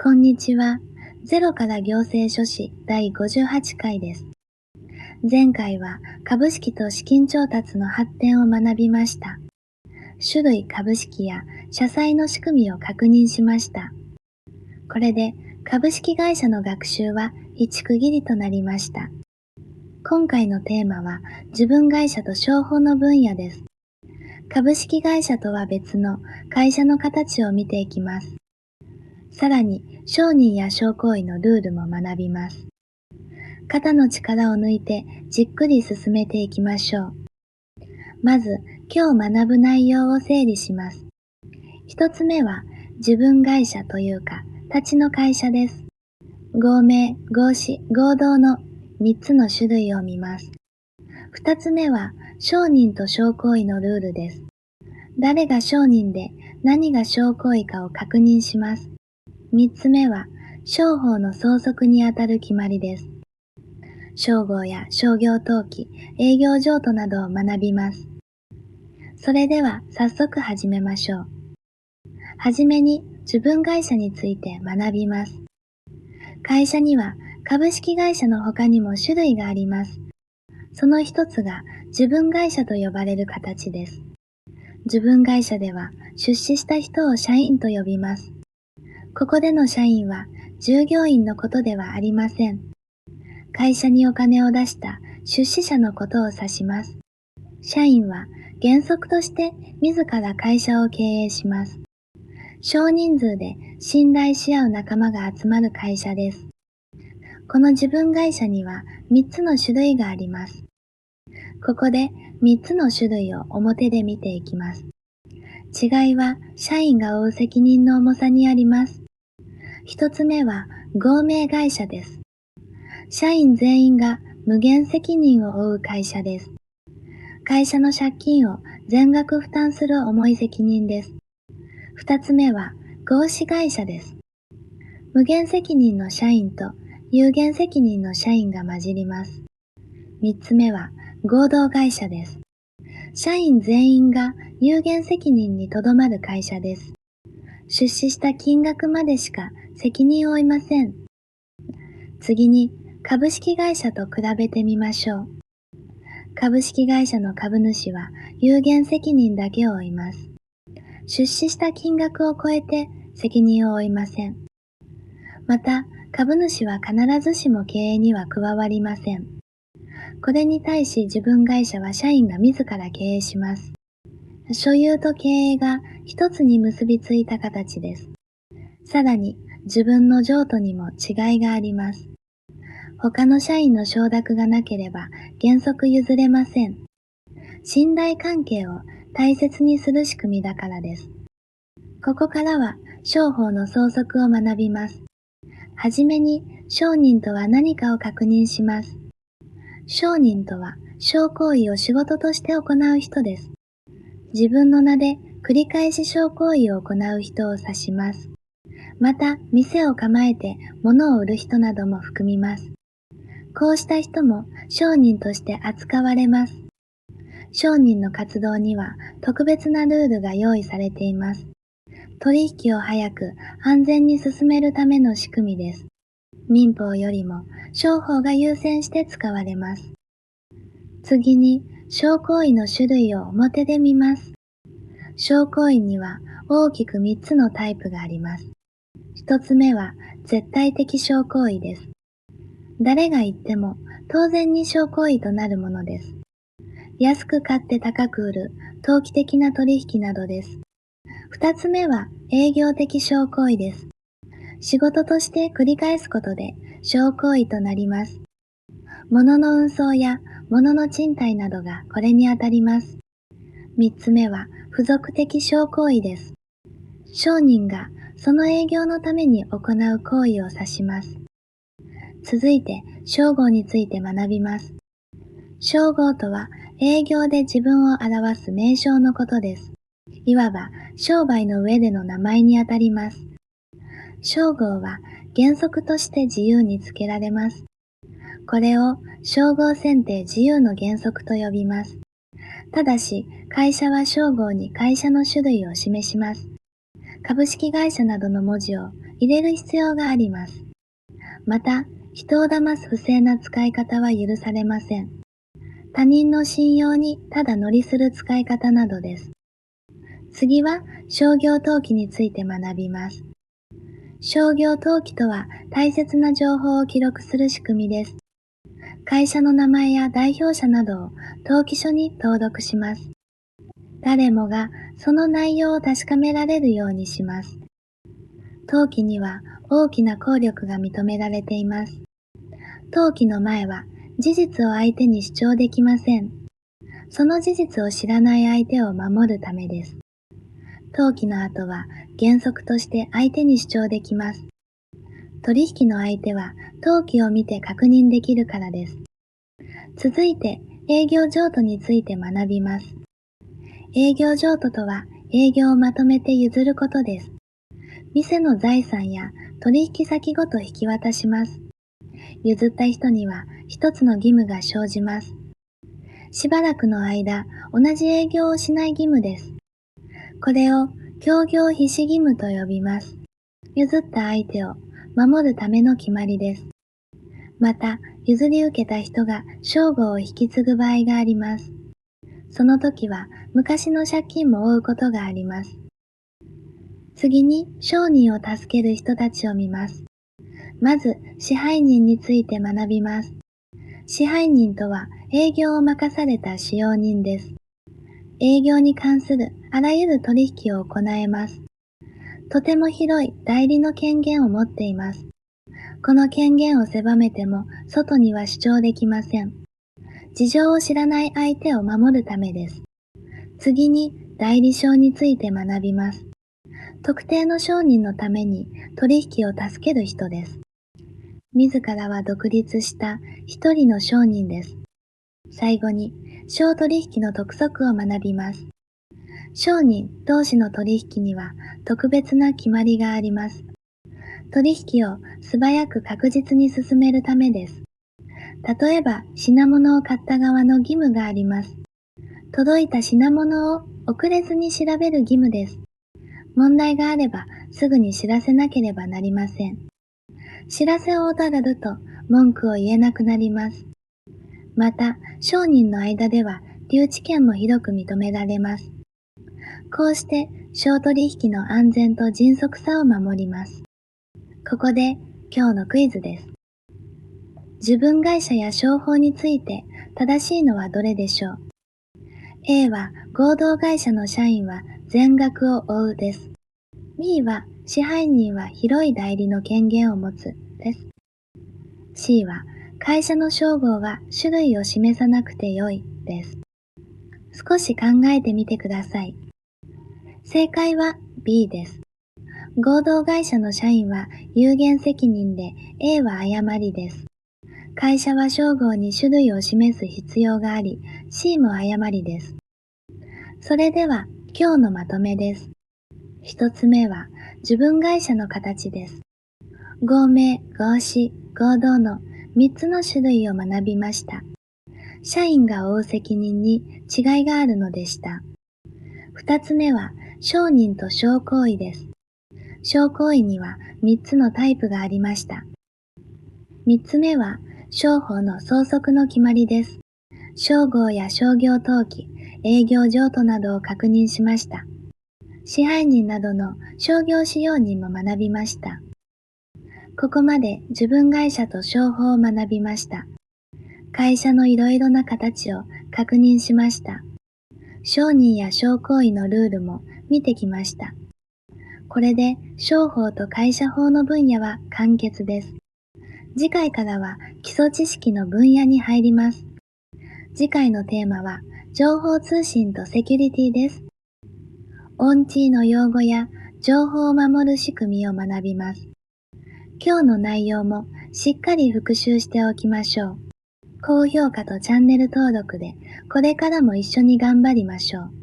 こんにちは。ゼロから行政書士第58回です。前回は株式と資金調達の発展を学びました。種類株式や社債の仕組みを確認しました。これで株式会社の学習は一区切りとなりました。今回のテーマは自分会社と商法の分野です。株式会社とは別の会社の形を見ていきます。さらに商人や商行為のルールも学びます。肩の力を抜いてじっくり進めていきましょう。まず今日学ぶ内容を整理します。一つ目は自分会社というか立ちの会社です。合名、合資、合同の3つの種類を見ます。二つ目は商人と商行為のルールです。誰が商人で何が商行為かを確認します。三つ目は商法の相続にあたる決まりです。商号や商業登記、営業譲渡などを学びます。それでは早速始めましょう。はじめに自分会社について学びます。会社には株式会社の他にも種類があります。その一つが自分会社と呼ばれる形です。自分会社では出資した人を社員と呼びます。ここでの社員は従業員のことではありません。会社にお金を出した出資者のことを指します。社員は原則として自ら会社を経営します。少人数で信頼し合う仲間が集まる会社です。この自分会社には3つの種類があります。ここで3つの種類を表で見ていきます。違いは社員が負う責任の重さにあります。一つ目は合名会社です。社員全員が無限責任を負う会社です。会社の借金を全額負担する重い責任です。二つ目は合資会社です。無限責任の社員と有限責任の社員が混じります。三つ目は合同会社です。社員全員が有限責任にとどまる会社です。出資した金額までしか責任を負いません。次に株式会社と比べてみましょう。株式会社の株主は有限責任だけを負います。出資した金額を超えて責任を負いません。また、株主は必ずしも経営には加わりません。これに対し自分会社は社員が自ら経営します。所有と経営が一つに結びついた形です。さらに、自分の譲渡にも違いがあります。他の社員の承諾がなければ原則譲れません。信頼関係を大切にする仕組みだからです。ここからは商法の相続を学びます。はじめに商人とは何かを確認します。商人とは商行為を仕事として行う人です。自分の名で繰り返し商行為を行う人を指します。また、店を構えて物を売る人なども含みます。こうした人も商人として扱われます。商人の活動には特別なルールが用意されています。取引を早く安全に進めるための仕組みです。民法よりも商法が優先して使われます。次に、商行為の種類を表で見ます。商行為には大きく3つのタイプがあります。1つ目は絶対的商行為です。誰が言っても当然に商行為となるものです。安く買って高く売る投機的な取引などです。二つ目は営業的商行為です。仕事として繰り返すことで商行為となります。物の運送や物の賃貸などがこれにあたります。三つ目は付属的商行為です。商人がその営業のために行う行為を指します。続いて商号について学びます。商号とは営業で自分を表す名称のことです。いわば商売の上での名前にあたります。商号は原則として自由につけられます。これを商号選定自由の原則と呼びます。ただし、会社は商号に会社の種類を示します。株式会社などの文字を入れる必要があります。また、人を騙す不正な使い方は許されません。他人の信用にただ乗りする使い方などです。次は商業登記について学びます。商業登記とは大切な情報を記録する仕組みです。会社の名前や代表者などを登記書に登録します。誰もがその内容を確かめられるようにします。登記には大きな効力が認められています。登記の前は事実を相手に主張できません。その事実を知らない相手を守るためです。登記の後は原則として相手に主張できます。取引の相手は登記を見て確認できるからです。続いて営業譲渡について学びます。営業譲渡とは営業をまとめて譲ることです。店の財産や取引先ごと引き渡します。譲った人には一つの義務が生じます。しばらくの間、同じ営業をしない義務です。これを協業必至義務と呼びます。譲った相手を守るための決まりです。また、譲り受けた人が商号を引き継ぐ場合があります。その時は昔の借金も負うことがあります。次に商人を助ける人たちを見ます。まず支配人について学びます。支配人とは営業を任された使用人です。営業に関するあらゆる取引を行えます。とても広い代理の権限を持っています。この権限を狭めても外には主張できません。事情を知らない相手を守るためです。次に代理商について学びます。特定の商人のために取引を助ける人です。自らは独立した一人の商人です。最後に商取引の督促を学びます。商人同士の取引には特別な決まりがあります。取引を素早く確実に進めるためです。例えば品物を買った側の義務があります。届いた品物を遅れずに調べる義務です。問題があればすぐに知らせなければなりません。知らせを怠ると文句を言えなくなります。また、商人の間では留置権も広く認められます。こうして商取引の安全と迅速さを守ります。ここで今日のクイズです。自分会社や商法について正しいのはどれでしょう？ A は合同会社の社員は全額を負うです。B は支配人は広い代理の権限を持つです。C は会社の商号は種類を示さなくてよいです。少し考えてみてください。正解は B です。合同会社の社員は有限責任で A は誤りです。会社は商号に種類を示す必要があり C も誤りです。それでは今日のまとめです。一つ目は自分会社の形です。合名、合資、合同の3つの種類を学びました。社員が負う責任に違いがあるのでした。二つ目は商人と商行為です。商行為には3つのタイプがありました。三つ目は商法の相続の決まりです。商号や商業登記、営業譲渡などを確認しました。支配人などの商業使用人も学びました。ここまで自分会社と商法を学びました。会社のいろいろな形を確認しました。商人や商行為のルールも見てきました。これで商法と会社法の分野は完結です。次回からは基礎知識の分野に入ります。次回のテーマは情報通信とセキュリティです。オンチーの用語や情報を守る仕組みを学びます。今日の内容もしっかり復習しておきましょう。高評価とチャンネル登録でこれからも一緒に頑張りましょう。